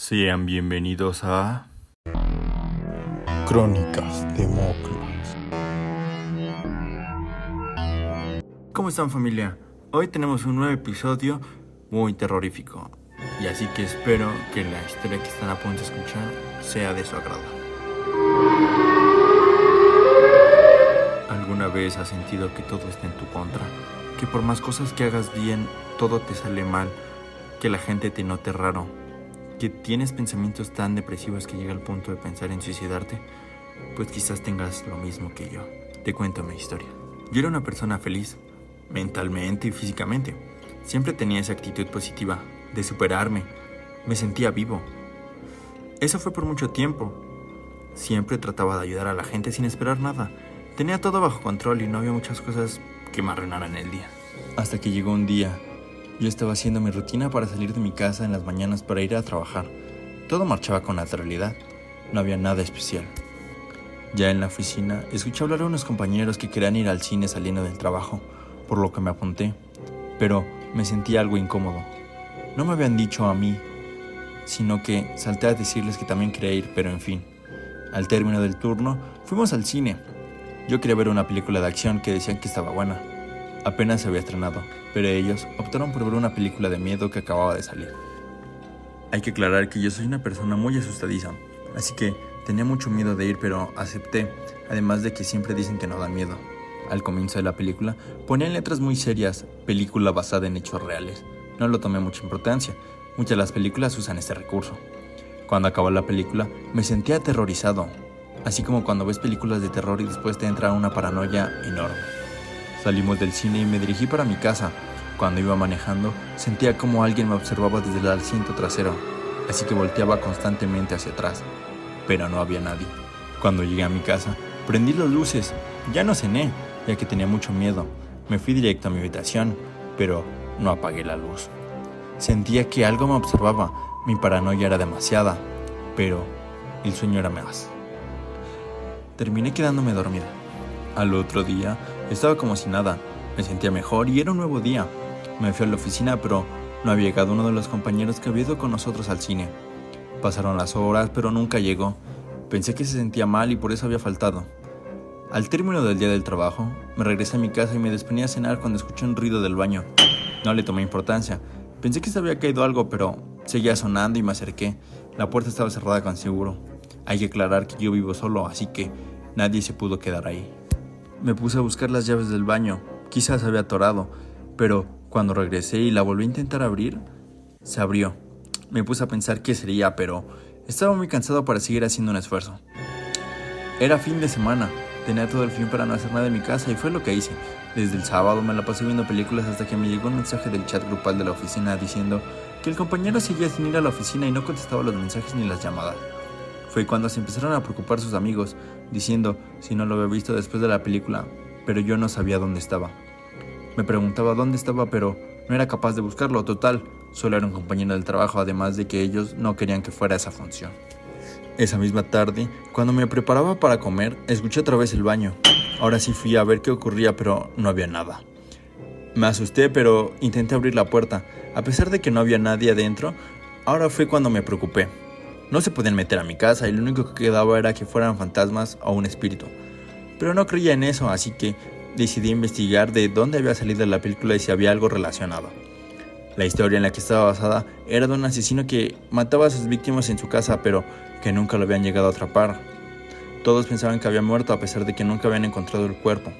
Sean bienvenidos a Crónicas de Moclas. ¿Cómo están, familia? Hoy tenemos un nuevo episodio muy terrorífico, y así que espero que la historia que están a punto de escuchar sea de su agrado. ¿Alguna vez has sentido que todo está en tu contra? Que por más cosas que hagas bien, todo te sale mal, que la gente te note raro, que tienes pensamientos tan depresivos que llega al punto de pensar en suicidarte? Pues quizás tengas lo mismo que yo. Te cuento mi historia. Yo era una persona feliz, mentalmente y físicamente. Siempre tenía esa actitud positiva, de superarme. Me sentía vivo. Eso fue por mucho tiempo. Siempre trataba de ayudar a la gente sin esperar nada. Tenía todo bajo control y no había muchas cosas que me arruinaran el día. Hasta que llegó un día. Yo estaba haciendo mi rutina para salir de mi casa en las mañanas para ir a trabajar. Todo marchaba con naturalidad. No había nada especial. Ya en la oficina, escuché hablar a unos compañeros que querían ir al cine saliendo del trabajo, por lo que me apunté. Pero me sentía algo incómodo. No me habían dicho a mí, sino que salté a decirles que también quería ir, pero en fin. Al término del turno, fuimos al cine. Yo quería ver una película de acción que decían que estaba buena. Apenas se había estrenado, pero ellos optaron por ver una película de miedo que acababa de salir. Hay que aclarar que yo soy una persona muy asustadiza, así que tenía mucho miedo de ir, pero acepté, además de que siempre dicen que no da miedo. Al comienzo de la película ponían letras muy serias, película basada en hechos reales. No lo tomé mucha importancia, muchas de las películas usan este recurso. Cuando acabó la película me sentía aterrorizado, así como cuando ves películas de terror y después te entra una paranoia enorme. Salimos del cine y me dirigí para mi casa. Cuando iba manejando, sentía como alguien me observaba desde el asiento trasero, así que volteaba constantemente hacia atrás, pero no había nadie. Cuando llegué a mi casa, prendí las luces. Ya no cené, ya que tenía mucho miedo. Me fui directo a mi habitación, pero no apagué la luz. Sentía que algo me observaba. Mi paranoia era demasiada, pero el sueño era más. Terminé quedándome dormida. Al otro día, estaba como si nada. Me sentía mejor y era un nuevo día. Me fui a la oficina, pero no había llegado uno de los compañeros que había ido con nosotros al cine. Pasaron las horas, pero nunca llegó. Pensé que se sentía mal y por eso había faltado. Al término del día del trabajo, me regresé a mi casa y me disponía a cenar cuando escuché un ruido del baño. No le tomé importancia. Pensé que se había caído algo, pero seguía sonando y me acerqué. La puerta estaba cerrada con seguro. Hay que aclarar que yo vivo solo, así que nadie se pudo quedar ahí. Me puse a buscar las llaves del baño. Quizás había atorado, pero cuando regresé y la volví a intentar abrir, se abrió. Me puse a pensar qué sería, pero estaba muy cansado para seguir haciendo un esfuerzo. Era fin de semana. Tenía todo el fin para no hacer nada en mi casa y fue lo que hice. Desde el sábado me la pasé viendo películas hasta que me llegó un mensaje del chat grupal de la oficina diciendo que el compañero seguía sin ir a la oficina y no contestaba los mensajes ni las llamadas. Fue cuando se empezaron a preocupar sus amigos, diciendo si no lo había visto después de la película, pero yo no sabía dónde estaba. Me preguntaba dónde estaba, pero no era capaz de buscarlo. Total, solo era un compañero del trabajo, además de que ellos no querían que fuera esa función. Esa misma tarde, cuando me preparaba para comer, escuché otra vez el baño. Ahora sí fui a ver qué ocurría, pero no había nada. Me asusté, pero intenté abrir la puerta. A pesar de que no había nadie adentro, ahora fue cuando me preocupé. No se podían meter a mi casa y lo único que quedaba era que fueran fantasmas o un espíritu. Pero no creía en eso, así que decidí investigar de dónde había salido la película y si había algo relacionado. La historia en la que estaba basada era de un asesino que mataba a sus víctimas en su casa, pero que nunca lo habían llegado a atrapar. Todos pensaban que había muerto a pesar de que nunca habían encontrado el cuerpo.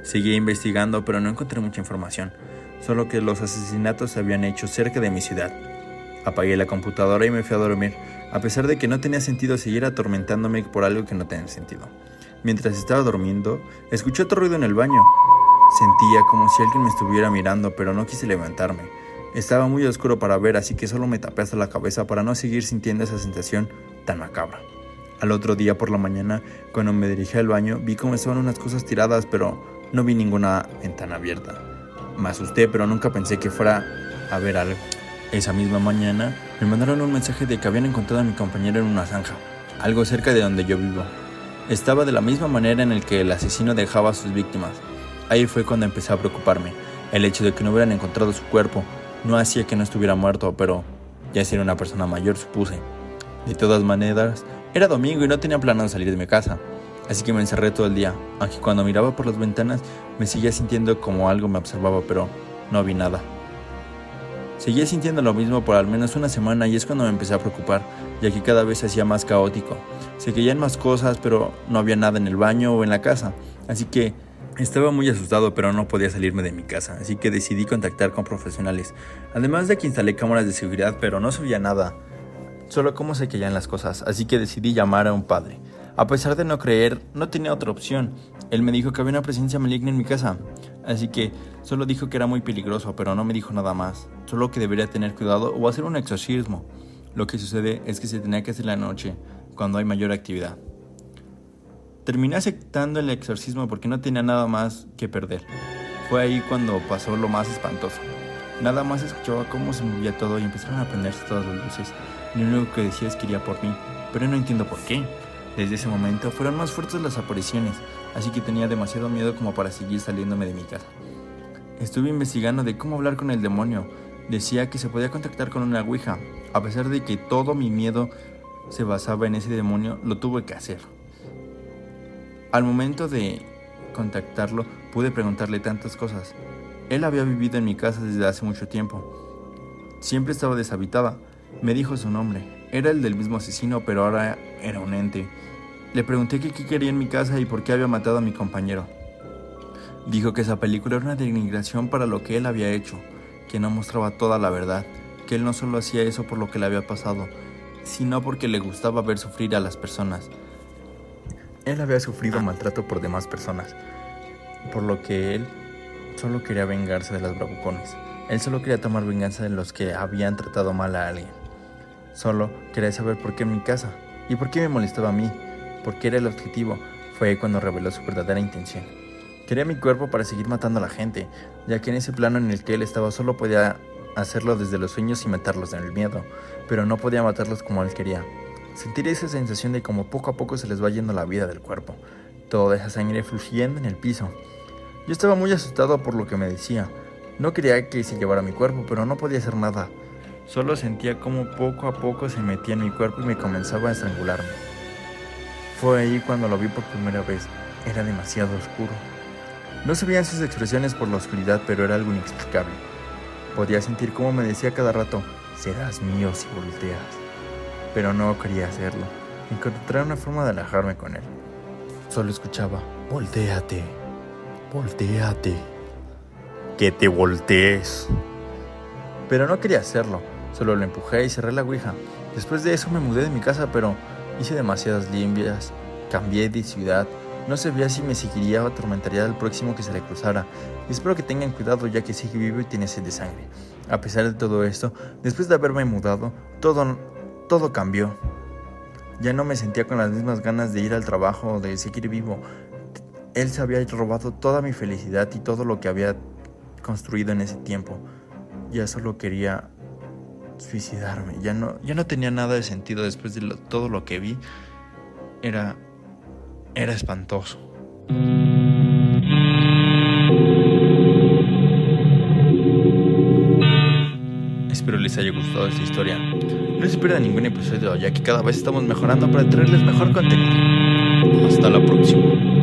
Seguí investigando, pero no encontré mucha información, solo que los asesinatos se habían hecho cerca de mi ciudad. Apagué la computadora y me fui a dormir, a pesar de que no tenía sentido seguir atormentándome por algo que no tenía sentido. Mientras estaba durmiendo, escuché otro ruido en el baño. Sentía como si alguien me estuviera mirando, pero no quise levantarme. Estaba muy oscuro para ver, así que solo me tapé hasta la cabeza para no seguir sintiendo esa sensación tan macabra. Al otro día por la mañana, cuando me dirigí al baño, vi cómo estaban unas cosas tiradas, pero no vi ninguna ventana abierta. Me asusté, pero nunca pensé que fuera a ver algo. Esa misma mañana, me mandaron un mensaje de que habían encontrado a mi compañero en una zanja, algo cerca de donde yo vivo. Estaba de la misma manera en el que el asesino dejaba a sus víctimas. Ahí fue cuando empecé a preocuparme. El hecho de que no hubieran encontrado su cuerpo no hacía que no estuviera muerto, pero Ya ser una persona mayor, supuse. De todas maneras, era domingo y no tenía planeado salir de mi casa, así que me encerré todo el día, aunque cuando miraba por las ventanas me seguía sintiendo como algo me observaba, pero no vi nada. Seguía sintiendo lo mismo por al menos una semana y es cuando me empecé a preocupar, ya que cada vez se hacía más caótico. Se caían más cosas, pero no había nada en el baño o en la casa, así que estaba muy asustado, pero no podía salirme de mi casa, así que decidí contactar con profesionales. Además de que instalé cámaras de seguridad, pero no se veía nada, solo cómo se caían las cosas, así que decidí llamar a un padre. A pesar de no creer, no tenía otra opción. Él me dijo que había una presencia maligna en mi casa, así que solo dijo que era muy peligroso, pero no me dijo nada más, solo que debería tener cuidado o hacer un exorcismo. Lo que sucede es que se tenía que hacer la noche, cuando hay mayor actividad. Terminé aceptando el exorcismo porque no tenía nada más que perder. Fue ahí cuando pasó lo más espantoso. Nada más escuchaba cómo se movía todo y empezaron a prenderse todas las luces. Lo único que decía es que iría por mí, pero no entiendo por qué. Desde ese momento fueron más fuertes las apariciones, así que tenía demasiado miedo como para seguir saliéndome de mi casa. Estuve investigando de cómo hablar con el demonio. Decía que se podía contactar con una ouija. A pesar de que todo mi miedo se basaba en ese demonio, lo tuve que hacer. Al momento de contactarlo, pude preguntarle tantas cosas. Él había vivido en mi casa desde hace mucho tiempo. Siempre estaba deshabitada. Me dijo su nombre. Era el del mismo asesino, pero ahora era un ente. Le pregunté qué quería en mi casa y por qué había matado a mi compañero. Dijo que esa película era una denigración para lo que él había hecho, que no mostraba toda la verdad, que él no solo hacía eso por lo que le había pasado, sino porque le gustaba ver sufrir a las personas. Él había sufrido maltrato por demás personas, por lo que él solo quería vengarse de las bravucones. Él solo quería tomar venganza de los que habían tratado mal a alguien. Solo quería saber por qué en mi casa y por qué me molestaba a mí, por qué era el objetivo. Fue cuando reveló su verdadera intención. Quería mi cuerpo para seguir matando a la gente, ya que en ese plano en el que él estaba solo podía hacerlo desde los sueños y matarlos en el miedo, pero no podía matarlos como él quería. Sentir esa sensación de como poco a poco se les va yendo la vida del cuerpo, toda esa sangre fluyendo en el piso. Yo estaba muy asustado por lo que me decía. No quería que se llevara mi cuerpo, pero no podía hacer nada. Solo sentía como poco a poco se metía en mi cuerpo y me comenzaba a estrangularme. Fue ahí cuando lo vi por primera vez. Era demasiado oscuro. No se veían sus expresiones por la oscuridad, pero era algo inexplicable. Podía sentir cómo me decía cada rato, serás mío si volteas. Pero no quería hacerlo. Encontré una forma de alejarme con él. Solo escuchaba, voltéate, voltéate, que te voltees. Pero no quería hacerlo. Solo lo empujé y cerré la ouija. Después de eso me mudé de mi casa, pero hice demasiadas limpias. Cambié de ciudad. No sabía si me seguiría o atormentaría al próximo que se le cruzara. Y espero que tengan cuidado, ya que sigue vivo y tiene sed de sangre. A pesar de todo esto, después de haberme mudado, todo cambió. Ya no me sentía con las mismas ganas de ir al trabajo o de seguir vivo. Él se había robado toda mi felicidad y todo lo que había construido en ese tiempo. Ya solo quería suicidarme. Ya no tenía nada de sentido después de todo lo que vi. Era espantoso. Espero les haya gustado esta historia. No se pierdan ningún episodio, ya que cada vez estamos mejorando para traerles mejor contenido. Hasta la próxima.